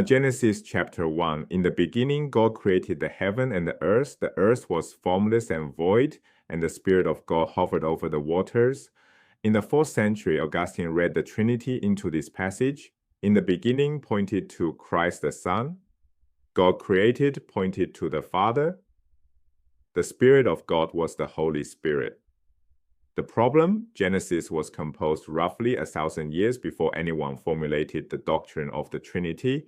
Genesis chapter 1. In the beginning, God created the heaven and the earth. The earth was formless and void, and the Spirit of God hovered over the waters. In the 4th century, Augustine read the Trinity into this passage. In the beginning pointed to Christ the Son. God created pointed to the Father. The Spirit of God was the Holy Spirit. The problem, Genesis was composed roughly 1,000 years before anyone formulated the doctrine of the Trinity.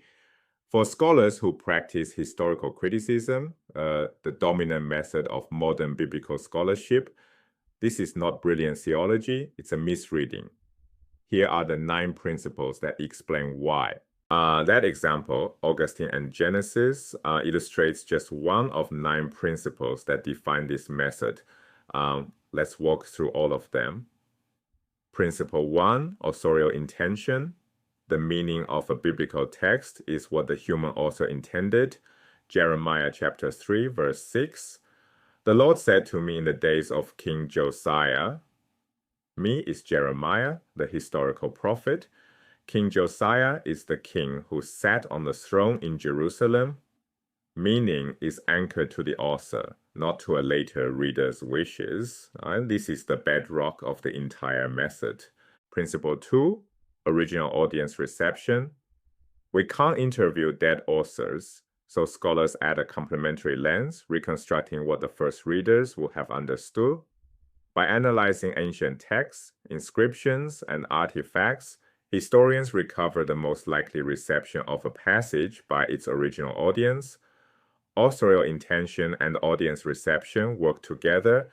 For scholars who practice historical criticism, the dominant method of modern biblical scholarship, this is not brilliant theology, it's a misreading. Here are the 9 principles that explain why. That example, Augustine and Genesis, illustrates just one of 9 principles that define this method. Let's walk through all of them. Principle 1, authorial intention. The meaning of a biblical text is what the human author intended. Jeremiah chapter 3, verse 6. The Lord said to me in the days of King Josiah. Me is Jeremiah, the historical prophet. King Josiah is the king who sat on the throne in Jerusalem. Meaning is anchored to the author, not to a later reader's wishes. And this is the bedrock of the entire method. Principle 2, original audience reception. We can't interview dead authors, so scholars add a complementary lens, reconstructing what the first readers would have understood. By analyzing ancient texts, inscriptions, and artifacts, historians recover the most likely reception of a passage by its original audience. Authorial intention and audience reception work together,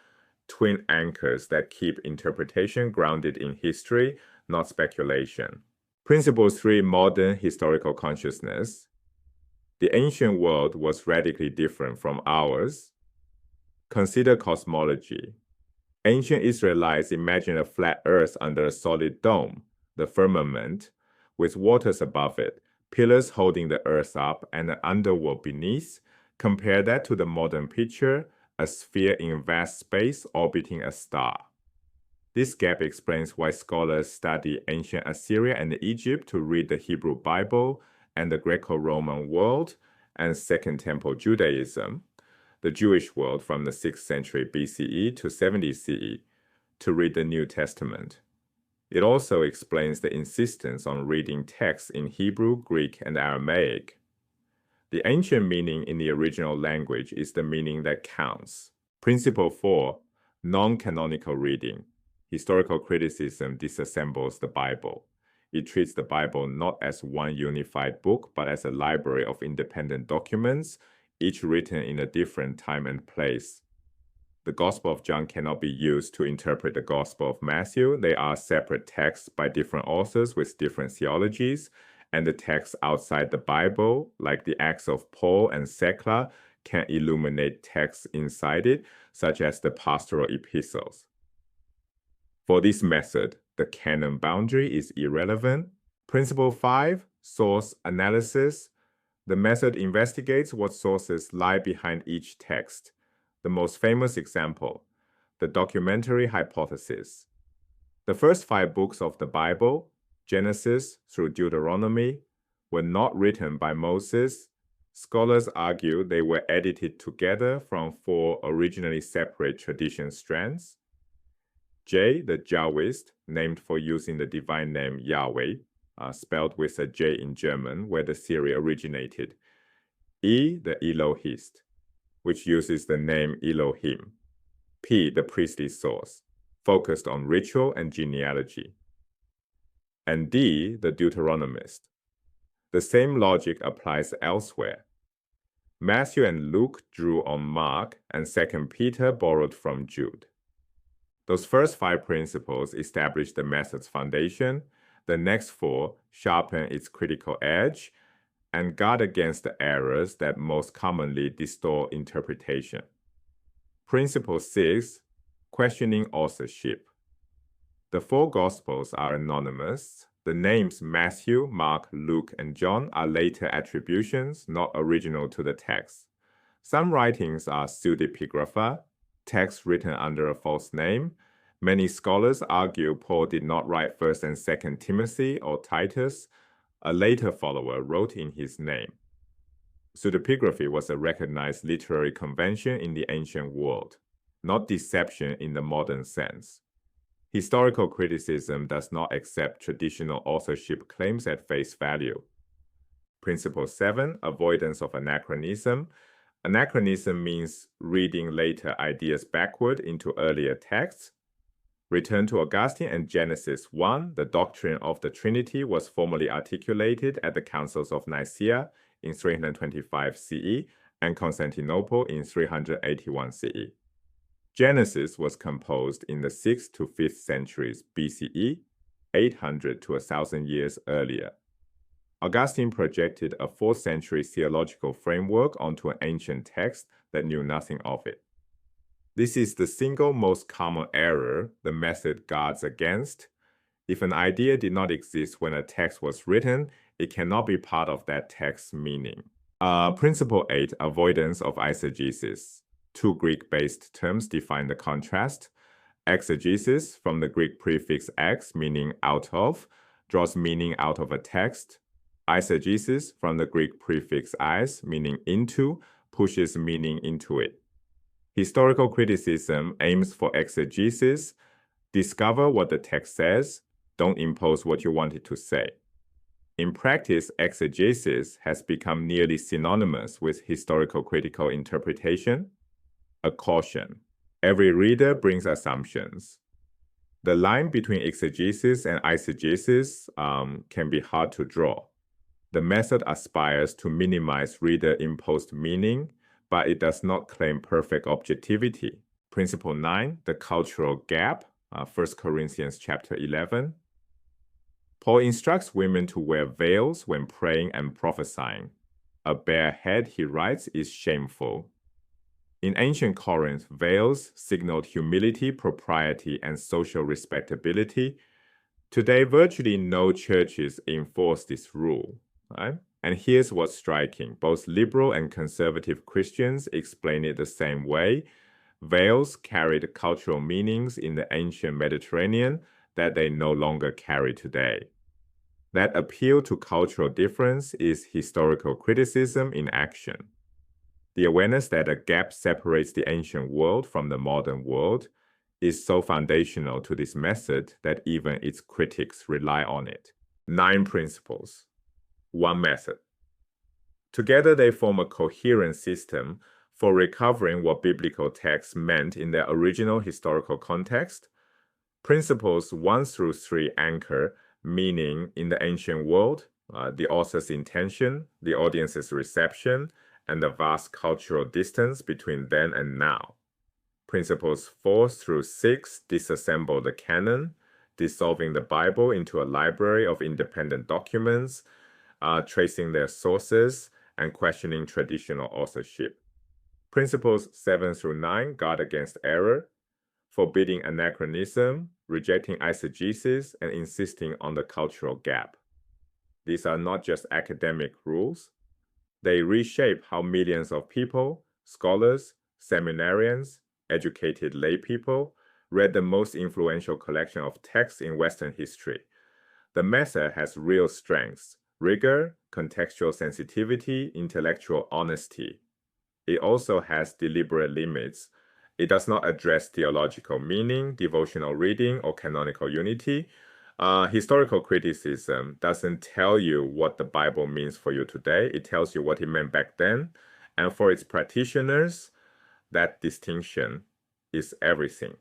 twin anchors that keep interpretation grounded in history, not speculation. Principle 3, modern historical consciousness. The ancient world was radically different from ours. Consider cosmology. Ancient Israelites imagined a flat earth under a solid dome, the firmament, with waters above it, pillars holding the earth up, and an underworld beneath. Compare that to the modern picture, a sphere in vast space orbiting a star. This gap explains why scholars study ancient Assyria and Egypt to read the Hebrew Bible and the Greco-Roman world and Second Temple Judaism, the Jewish world from the 6th century BCE to 70 CE, to read the New Testament. It also explains the insistence on reading texts in Hebrew, Greek, and Aramaic. The ancient meaning in the original language is the meaning that counts. Principle 4, non-canonical reading. Historical criticism disassembles the Bible. It treats the Bible not as one unified book, but as a library of independent documents, each written in a different time and place. The Gospel of John cannot be used to interpret the Gospel of Matthew. They are separate texts by different authors with different theologies, and the texts outside the Bible, like the Acts of Paul and Thecla, can illuminate texts inside it, such as the pastoral epistles. For this method, the canon boundary is irrelevant. Principle 5, source analysis. The method investigates what sources lie behind each text. The most famous example, the documentary hypothesis. The first 5 books of the Bible, Genesis through Deuteronomy, were not written by Moses. Scholars argue they were edited together from 4 originally separate tradition strands. J, the Jahwist, named for using the divine name Yahweh, spelled with a J in German, where the theory originated. E, the Elohist, which uses the name Elohim. P, the priestly source, focused on ritual and genealogy. And D, the Deuteronomist. The same logic applies elsewhere. Matthew and Luke drew on Mark, and 2 Peter borrowed from Jude. Those first 5 principles establish the method's foundation. The next 4 sharpen its critical edge and guard against the errors that most commonly distort interpretation. Principle 6, questioning authorship. The 4 Gospels are anonymous. The names Matthew, Mark, Luke, and John are later attributions, not original to the text. Some writings are pseudepigrapha, texts written under a false name. Many scholars argue Paul did not write 1st and 2nd Timothy or Titus. A later follower wrote in his name. Pseudepigraphy was a recognized literary convention in the ancient world, not deception in the modern sense. Historical criticism does not accept traditional authorship claims at face value. Principle 7, avoidance of anachronism. Anachronism means reading later ideas backward into earlier texts. Return to Augustine and Genesis 1, the doctrine of the Trinity was formally articulated at the councils of Nicaea in 325 CE and Constantinople in 381 CE. Genesis was composed in the 6th to 5th centuries BCE, 800 to 1,000 years earlier. Augustine projected a 4th century theological framework onto an ancient text that knew nothing of it. This is the single most common error the method guards against. If an idea did not exist when a text was written, it cannot be part of that text's meaning. Principle 8, avoidance of eisegesis. Two Greek-based terms define the contrast. Exegesis, from the Greek prefix ex, meaning out of, draws meaning out of a text. Eisegesis, from the Greek prefix eis, meaning into, pushes meaning into it. Historical criticism aims for exegesis. Discover what the text says, don't impose what you want it to say. In practice, exegesis has become nearly synonymous with historical critical interpretation. A caution: every reader brings assumptions. The line between exegesis and eisegesis can be hard to draw. The method aspires to minimize reader-imposed meaning, but it does not claim perfect objectivity. Principle 9, the cultural gap, 1 Corinthians chapter 11. Paul instructs women to wear veils when praying and prophesying. A bare head, he writes, is shameful. In ancient Corinth, veils signaled humility, propriety, and social respectability. Today, virtually no churches enforce this rule. Right? And here's what's striking. Both liberal and conservative Christians explain it the same way. Veils carried cultural meanings in the ancient Mediterranean that they no longer carry today. That appeal to cultural difference is historical criticism in action. The awareness that a gap separates the ancient world from the modern world is so foundational to this method that even its critics rely on it. 9 principles. 1 method. Together they form a coherent system for recovering what biblical texts meant in their original historical context. Principles 1 through 3 anchor meaning in the ancient world, the author's intention, the audience's reception, and the vast cultural distance between then and now. Principles 4 through 6 disassemble the canon, dissolving the Bible into a library of independent documents, tracing their sources, and questioning traditional authorship. Principles 7 through 9 guard against error, forbidding anachronism, rejecting eisegesis, and insisting on the cultural gap. These are not just academic rules. They reshape how millions of people, scholars, seminarians, educated lay people, read the most influential collection of texts in Western history. The method has real strengths: rigor, contextual sensitivity, intellectual honesty. It also has deliberate limits. It does not address theological meaning, devotional reading, or canonical unity. Historical criticism doesn't tell you what the Bible means for you today. It tells you what it meant back then. And for its practitioners, that distinction is everything.